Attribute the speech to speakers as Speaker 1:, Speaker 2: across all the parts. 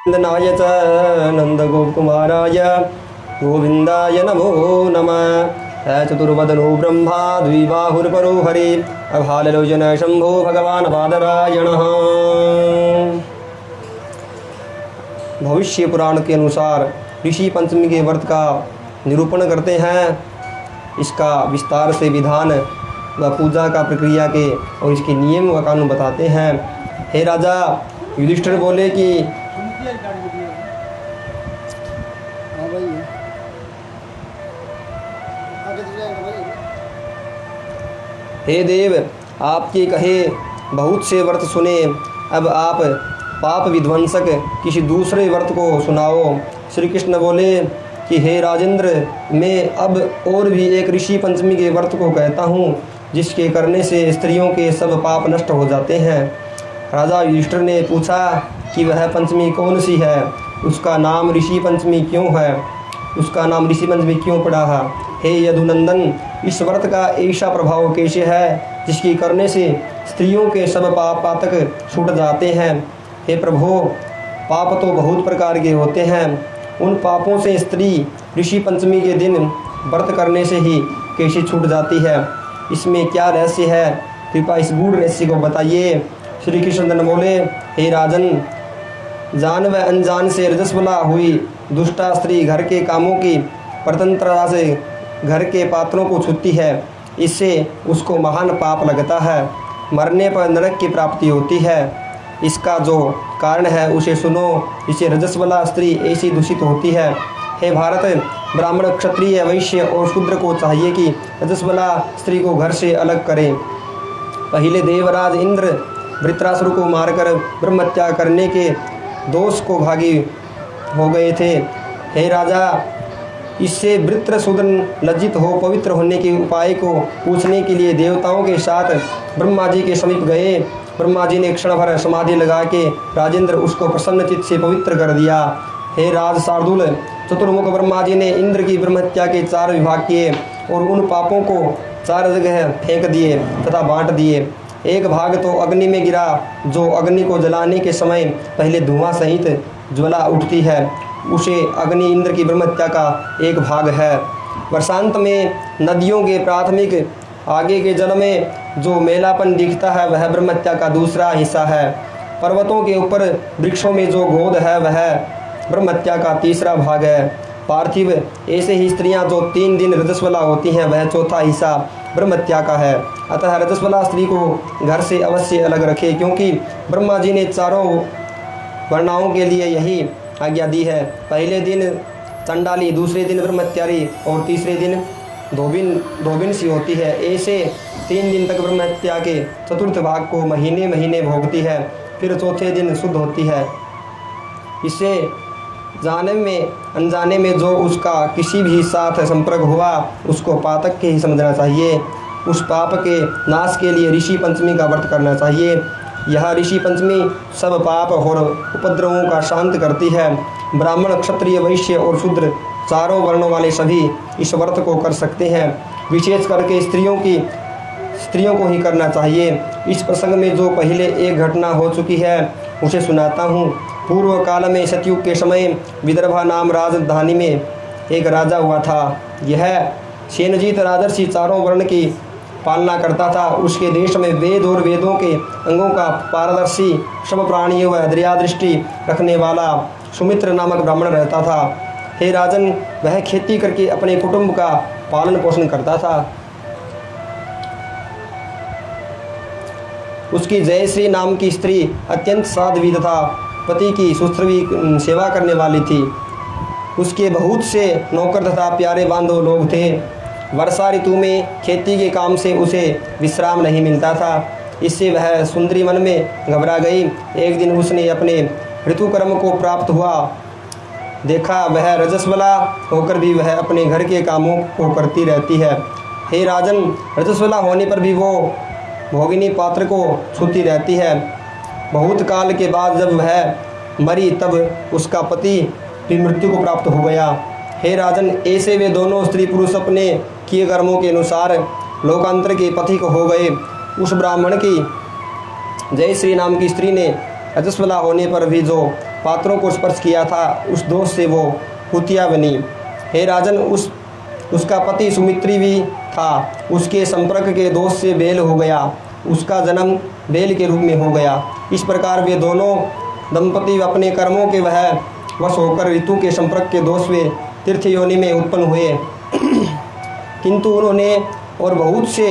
Speaker 1: नंदनाय च नन्दगोपकुमाराय गोविन्दाय नमो नमः। चतुर्वदनो ब्रह्मा द्विबाहुर्परो हरि अभाललोचन शंभो भगवान् बादरायणः। भविष्य पुराण के अनुसार ऋषि पंचमी के व्रत का निरूपण करते हैं। इसका विस्तार से विधान व पूजा का प्रक्रिया के और इसके नियम व कानून बताते हैं। हे राजा, युधिष्ठिर बोले कि हे देव, आपके कहे बहुत से व्रत सुने, अब आप पाप विध्वंसक किसी दूसरे व्रत को सुनाओ। श्री कृष्ण बोले कि हे राजेंद्र, मैं अब और भी एक ऋषि पंचमी के व्रत को कहता हूँ, जिसके करने से स्त्रियों के सब पाप नष्ट हो जाते हैं। राजा युधिष्ठिर ने पूछा कि वह पंचमी कौन सी है, उसका नाम ऋषि पंचमी क्यों है, उसका नाम ऋषि पंचमी क्यों पड़ा है। हे यदुनंदन, इस व्रत का ऐसा प्रभाव कैसे है जिसकी करने से स्त्रियों के सब पाप पातक छूट जाते हैं। हे प्रभु, पाप तो बहुत प्रकार के होते हैं, उन पापों से स्त्री ऋषि पंचमी के दिन व्रत करने से ही कैसे छूट जाती है, इसमें क्या रहस्य है, कृपया इस गूढ़ रहस्य को बताइए। श्री कृष्ण बोले, हे राजन, जान व अनजान से रजस्वला हुई दुष्टा स्त्री घर के कामों की परतंत्रता से घर के पात्रों को छूती है, इससे उसको महान पाप लगता है, मरने पर नरक की प्राप्ति होती है। इसका जो कारण है उसे सुनो। इसे रजस्वला स्त्री ऐसी दूषित होती है। हे भारत, ब्राह्मण, क्षत्रिय, वैश्य और शूद्र को चाहिए कि रजस्वला स्त्री को घर से अलग करें। पहले देवराज इंद्र वृत्रासुर को मारकर ब्रह्महत्या करने के दोष को भागी हो गए थे। हे राजा, इससे वृत्रसूदन लज्जित हो पवित्र होने के उपाय को पूछने के लिए देवताओं के साथ ब्रह्मा जी के समीप गए। ब्रह्मा जी ने क्षण भर समाधि लगा के राजेंद्र उसको प्रसन्न चित्त से पवित्र कर दिया। हे राज शार्दुल, चतुर्मुख ब्रह्मा जी ने इंद्र की ब्रह्महत्या के 4 विभाग किए और उन पापों को 4 जगह फेंक दिए तथा बांट दिए। एक भाग तो अग्नि में गिरा, जो अग्नि को जलाने के समय पहले धुआं सहित ज्वाला उठती है, उसे अग्नि इंद्र की ब्रह्महत्या का एक भाग है। वर्षांत में नदियों के प्राथमिक आगे के जल में जो मेलापन दिखता है वह ब्रह्महत्या का दूसरा हिस्सा है। पर्वतों के ऊपर वृक्षों में जो गोद है वह ब्रह्महत्या का तीसरा भाग है। पार्थिव, ऐसे ही स्त्रियां जो 3 दिन रजस्वला होती हैं वह चौथा हिस्सा ब्रह्महत्या का है। अतः रजस्वला स्त्री को घर से अवश्य अलग रखे, क्योंकि ब्रह्मा जी ने चारों वर्णाओं के लिए यही आज्ञा दी है। पहले दिन चंडाली, दूसरे दिन ब्रह्महत्यारी और तीसरे दिन धोबिन सी होती है। ऐसे 3 दिन तक ब्रह्महत्या के चतुर्थ भाग को महीने महीने भोगती है, फिर चौथे दिन शुद्ध होती है। इससे जाने में अनजाने में जो उसका किसी भी साथ संपर्क हुआ उसको पातक के ही समझना चाहिए। उस पाप के नाश के लिए ऋषि पंचमी का व्रत करना चाहिए। यह ऋषि पंचमी सब पाप और उपद्रवों का शांत करती है। ब्राह्मण, क्षत्रिय, वैश्य और शूद्र चारों वर्णों वाले सभी इस व्रत को कर सकते हैं। विशेष करके स्त्रियों को ही करना चाहिए। इस प्रसंग में जो पहले एक घटना हो चुकी है उसे सुनाता हूँ। पूर्व काल में सतयुग के समय विदर्भा नाम राजधानी में एक राजा हुआ था। यह सेनजीत राजर्षि चारों वर्ण की पालना करता था। उसके देश में वेद और वेदों के अंगों का पारदर्शी, सब प्राणियों व दृष्टि रखने वाला सुमित्र नामक ब्राह्मण रहता था। हे राजन, वह खेती करके अपने कुटुंब का पालन पोषण करता था। उसकी जयश्री नाम की स्त्री अत्यंत साध्वी तथा पति की सुश्रवी सेवा करने वाली थी। उसके बहुत से नौकर तथा प्यारे बांधव लोग थे। वर्षा ऋतु में खेती के काम से उसे विश्राम नहीं मिलता था। इससे वह सुंदरी मन में घबरा गई। एक दिन उसने अपने ऋतुकर्म को प्राप्त हुआ देखा, वह रजस्वला होकर भी वह अपने घर के कामों को करती रहती है। हे राजन, रजस्वला होने पर भी वो भोगिनी पात्र को छूती रहती है। बहुत काल के बाद जब वह मरी तब उसका पति भी मृत्यु को प्राप्त हो गया। हे राजन, ऐसे वे दोनों स्त्री पुरुष अपने किए कर्मों के अनुसार लोकांतर के पथिक हो गए। उस ब्राह्मण की जय श्री नाम की स्त्री ने रजस्वला होने पर भी जो पात्रों को स्पर्श किया था, उस दोष से वो कुतिया बनी। हे राजन, उसका पति सुमित्री भी था, उसके संपर्क के दोष से बेल हो गया, उसका जन्म बेल के रूप में हो गया। इस प्रकार वे दोनों दंपति अपने कर्मों के वश होकर ऋतु के संपर्क के दोष में तीर्थ योनि में उत्पन्न हुए। किंतु उन्होंने और बहुत से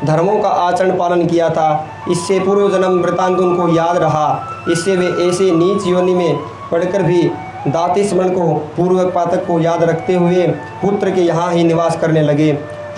Speaker 1: धर्मों का आचरण पालन किया था, इससे पूर्व जन्म वृतांत उनको याद रहा। इससे वे ऐसे नीच योनि में पढ़कर भी दाति स्मरण को पूर्वक पातक को याद रखते हुए पुत्र के यहाँ ही निवास करने लगे।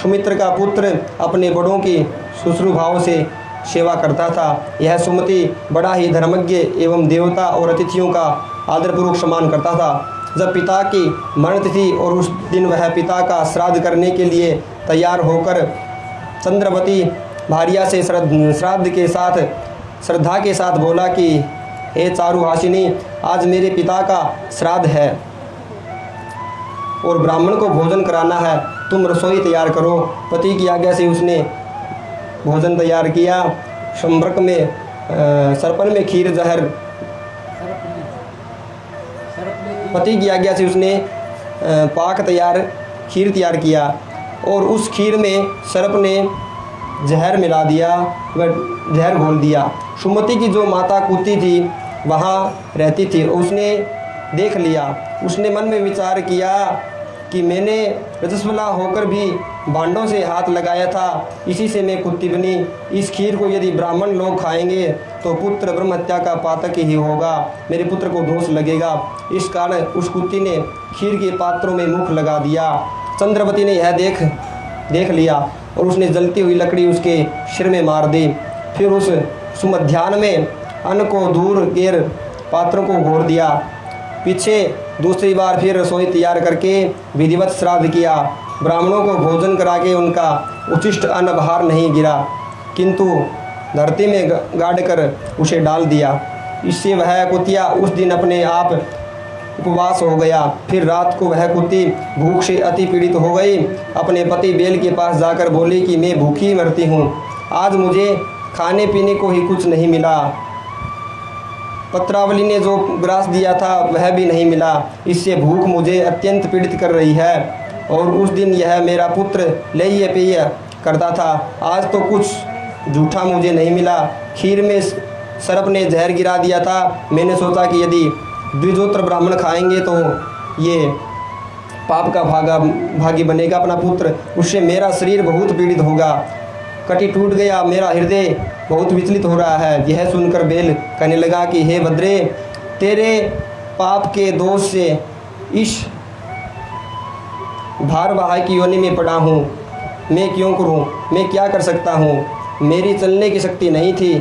Speaker 1: सुमित्र का पुत्र अपने बड़ों की शुश्रूभाव से सेवा करता था। यह सुमति बड़ा ही धर्मज्ञ एवं देवता और अतिथियों का आदरपूर्वक सम्मान करता था। जब पिता की मरणतिथि और उस दिन वह पिता का श्राद्ध करने के लिए तैयार होकर चंद्रवती भारिया से श्राद्ध के साथ श्रद्धा के साथ बोला कि हे चारुहासिनी, आज मेरे पिता का श्राद्ध है और ब्राह्मण को भोजन कराना है, तुम रसोई तैयार करो। पति की आज्ञा से उसने भोजन तैयार किया। संपर्क में सरपन में खीर जहर, पति की आज्ञा से उसने खीर तैयार किया और उस खीर में सर्प ने जहर मिला दिया, वह जहर घोल दिया। सुमति की जो माता कुती थी वहाँ रहती थी, उसने देख लिया। उसने मन में विचार किया कि मैंने रजस्वला होकर भी भांडों से हाथ लगाया था, इसी से मैं कुत्ती बनी। इस खीर को यदि ब्राह्मण लोग खाएंगे तो पुत्र ब्रह्महत्या का पातक ही होगा, मेरे पुत्र को दोष लगेगा। इस कारण उस कुत्ती ने खीर के पात्रों में मुख लगा दिया। चंद्रवती ने यह देख लिया और उसने जलती हुई लकड़ी उसके सिर में मार दी। फिर उस सुमध्यान में अन्न को दूर गेर पात्रों को घोर दिया। पीछे दूसरी बार फिर रसोई तैयार करके विधिवत श्राद्ध किया। ब्राह्मणों को भोजन करा के उनका उचिष्ट अन्न बाहर नहीं गिरा, किंतु धरती में गाड़ कर उसे डाल दिया। इससे वह कुतिया उस दिन अपने आप उपवास हो गया। फिर रात को वह कुत्ती भूख से अति पीड़ित हो गई। अपने पति बेल के पास जाकर बोली कि मैं भूखी मरती हूँ, आज मुझे खाने पीने को ही कुछ नहीं मिला, पत्रावली ने जो ग्रास दिया था वह भी नहीं मिला, इससे भूख मुझे अत्यंत पीड़ित कर रही है। और उस दिन यह मेरा पुत्र लेय पेय करता था, आज तो कुछ जूठा मुझे नहीं मिला। खीर में सर्प ने जहर गिरा दिया था। मैंने सोचा कि यदि द्विजोत्र ब्राह्मण खाएंगे तो ये पाप का भागी बनेगा अपना पुत्र, उससे मेरा शरीर बहुत पीड़ित होगा। कटी टूट गया, मेरा हृदय बहुत विचलित हो रहा है। यह सुनकर बेल कहने लगा कि हे भद्रे, तेरे पाप के दोष से इस भारवाही की योनि में पड़ा हूँ, मैं क्यों करूँ, मैं क्या कर सकता हूँ। मेरी चलने की शक्ति नहीं थी,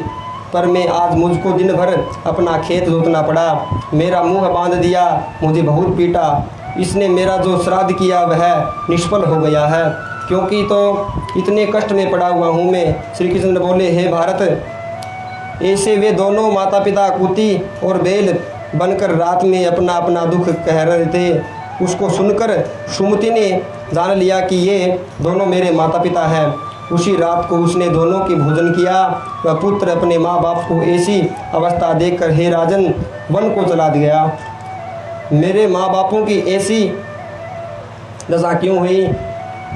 Speaker 1: पर मैं आज मुझको दिन भर अपना खेत जोतना पड़ा। मेरा मुंह बांध दिया, मुझे बहुत पीटा। इसने मेरा जो श्राद्ध किया वह निष्फल हो गया है, क्योंकि तो इतने कष्ट में पड़ा हुआ हूँ मैं। श्री कृष्ण बोले, हे भारत, ऐसे वे दोनों माता पिता कुती और बेल बनकर रात में अपना अपना दुख कह रहे थे। उसको सुनकर सुमति ने जान लिया कि ये दोनों मेरे माता पिता हैं। उसी रात को उसने दोनों की भोजन किया। वह पुत्र अपने माँ बाप को ऐसी अवस्था देखकर हे राजन वन को चला गया। मेरे माँ बापों की ऐसी दशा क्यों हुई,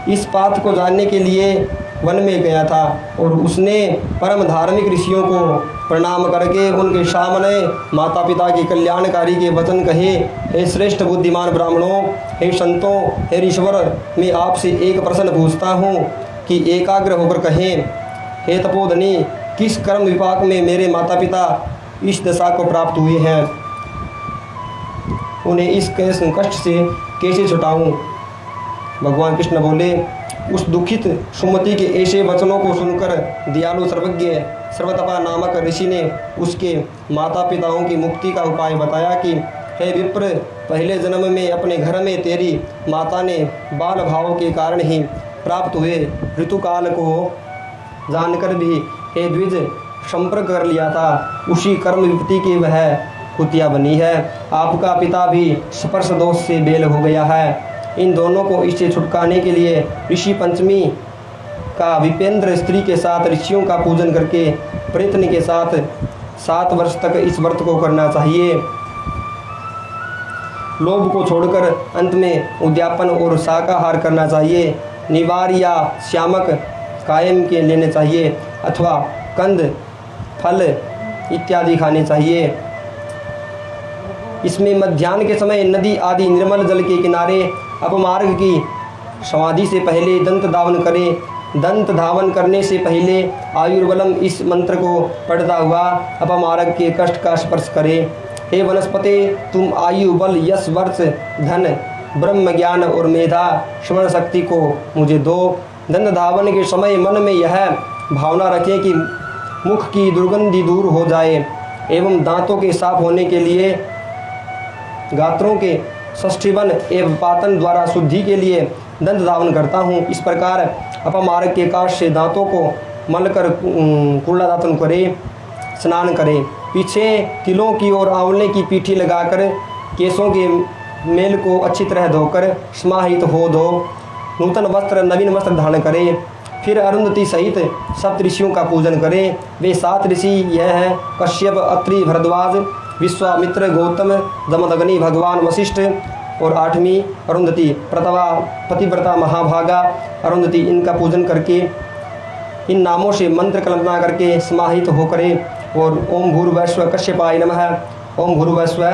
Speaker 1: इस बात को जानने के लिए वन में गया था। और उसने परम धार्मिक ऋषियों को प्रणाम करके उनके सामने माता पिता के कल्याणकारी के वचन कहे। हे श्रेष्ठ बुद्धिमान ब्राह्मणों, हे संतों, हे ईश्वर, मैं आपसे एक प्रश्न पूछता हूँ कि एकाग्र होकर कहें। हे तपोधनी, किस कर्म विपाक में मेरे माता पिता इस दशा को प्राप्त हुए हैं, उन्हें इस कष्ट से कैसे छुटाऊँ। भगवान कृष्ण बोले, उस दुखित सुमति के ऐसे वचनों को सुनकर दयालु सर्वज्ञ सर्वतपा नामक ऋषि ने उसके माता पिताओं की मुक्ति का उपाय बताया कि हे विप्र, पहले जन्म में अपने घर में तेरी माता ने बाल भाव के कारण ही प्राप्त हुए ऋतुकाल को जानकर भी हे द्विज संपर्क कर लिया था। उसी कर्म विपत्ति की वह कुतिया बनी है। आपका पिता भी स्पर्श दोष से बेल हो गया है। इन दोनों को इससे छुटकाने के लिए ऋषि पंचमी का विपेंद्र स्त्री के साथ ऋषियों का पूजन करके प्रयत्न के साथ 7 वर्ष तक इस व्रत को करना चाहिए। लोभ को छोड़कर अंत में उद्यापन और शाकाहार करना चाहिए। निवार या श्यामक कायम के लेने चाहिए अथवा कंद फल इत्यादि खाने चाहिए। इसमें मध्याह्न के समय नदी आदि निर्मल जल के किनारे अपमार्ग की समाधि से पहले दंत धावन करें। दंत धावन करने से पहले आयुर्बलम इस मंत्र को पढ़ता हुआ अपमार्ग के कष्ट का स्पर्श करें। हे वनस्पते, तुम आयु बल यश वर्ष धन ब्रह्म ज्ञान और मेधा श्रवण शक्ति को मुझे दो। दंत धावन के समय मन में यह भावना रखें कि मुख की दुर्गंधि दूर हो जाए एवं दांतों के साफ होने के लिए गात्रों के षष्ठीवन एवं पातन द्वारा शुद्धि के लिए दंत धावन करता हूँ। इस प्रकार अपमार्ग के काश से दांतों को मलकर कुल्ला दातन करें, स्नान करें। पीछे तिलों की और आंवले की पीठी लगाकर केसों के मेल को अच्छी तरह धोकर समाहित हो दो। नूतन वस्त्र नवीन वस्त्र धारण करें। फिर अरुंधति सहित सप्त ऋषियों का पूजन करें। वे 7 ऋषि यह हैं: कश्यप, अत्रि, भरद्वाज, विश्वामित्र, गौतम, जमदग्नि, भगवान वशिष्ठ और 8वीं अरुंधति प्रतवा पतिव्रता महाभागा अरुंधति। इनका पूजन करके इन नामों से मंत्र कल्पना करके समाहित होकर और ओम भूर्भुवस्सुः कश्यपाय नमः, ओम भूर्भुवस्सुः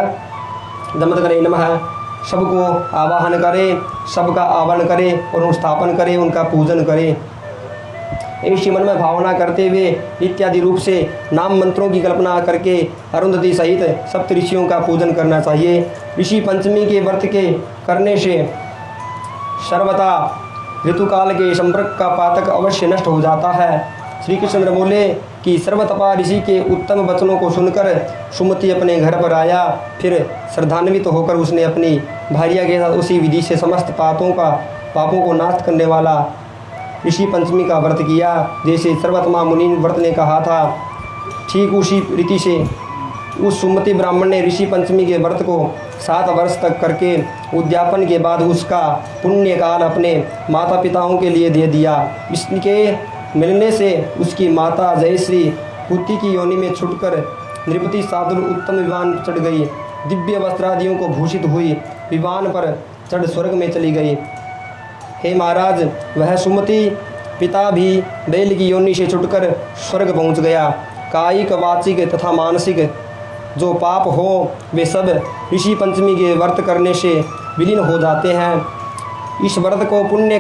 Speaker 1: जमदग्नये नमः सबको आवाहन करें, सबका आवाहन करें और स्थापन करें, उनका पूजन करें। ऐसी मन में भावना करते हुए इत्यादि रूप से नाम मंत्रों की कल्पना करके अरुंधति सहित सप्त ऋषियों का पूजन करना चाहिए। ऋषि पंचमी के व्रत के करने से सर्वथा ऋतुकाल के संपर्क का पातक अवश्य नष्ट हो जाता है। श्री कृष्ण बोले कि सर्वतपा ऋषि के उत्तम वचनों को सुनकर सुमति अपने घर पर आया। फिर श्रद्धान्वित होकर उसने अपनी भार्या के साथ उसी विधि से समस्त पापों को नाश करने वाला ऋषि पंचमी का व्रत किया। जैसे सर्वतमा मुनि व्रत ने कहा था, ठीक उसी रीति से उस सुमति ब्राह्मण ने ऋषि पंचमी के व्रत को 7 वर्ष तक करके उद्यापन के बाद उसका पुण्य काल अपने माता पिताओं के लिए दे दिया। इसके मिलने से उसकी माता जयश्री पुत्री की योनि में छुटकर नृपति साधुर उत्तम विमान चढ़ गई, दिव्य वस्त्रादियों को भूषित हुई, विमान पर चढ़ स्वर्ग में चली गई। हे महाराज, वह सुमति पिता भी बैल की योनि से छुटकर स्वर्ग पहुंच गया। कायिक वाचिक तथा मानसिक जो पाप हो वे सब ऋषि पंचमी के व्रत करने से विलीन हो जाते हैं। इस व्रत को पुण्य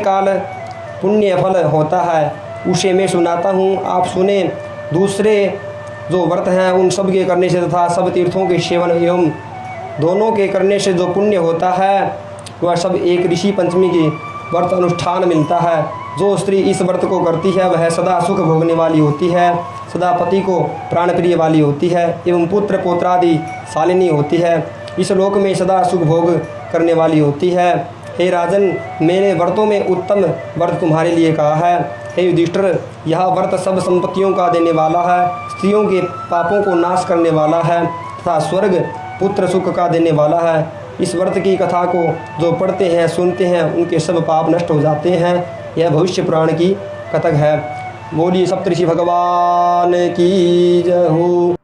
Speaker 1: फल होता है, उसे मैं सुनाता हूँ, आप सुने। दूसरे जो व्रत हैं उन सब के करने से तथा सब तीर्थों के सेवन एवं दोनों के करने से जो पुण्य होता है वह सब एक ऋषि पंचमी की व्रत अनुष्ठान मिलता है। जो स्त्री इस व्रत को करती है वह सदा सुख भोगने वाली होती है, सदा पति को प्राण प्रिय वाली होती है एवं पुत्र पौत्रादि शालिनी होती है, इस लोक में सदा सुख भोग करने वाली होती है। हे राजन, मैंने व्रतों में उत्तम व्रत तुम्हारे लिए कहा है। हे युधिष्ठिर, यह व्रत सब संपत्तियों का देने वाला है, स्त्रियों के पापों को नाश करने वाला है तथा स्वर्ग पुत्र सुख का देने वाला है। इस व्रत की कथा को जो पढ़ते हैं सुनते हैं उनके सब पाप नष्ट हो जाते हैं। यह भविष्य पुराण की कथक है। बोलिए सप्तऋषि भगवान की जय हो।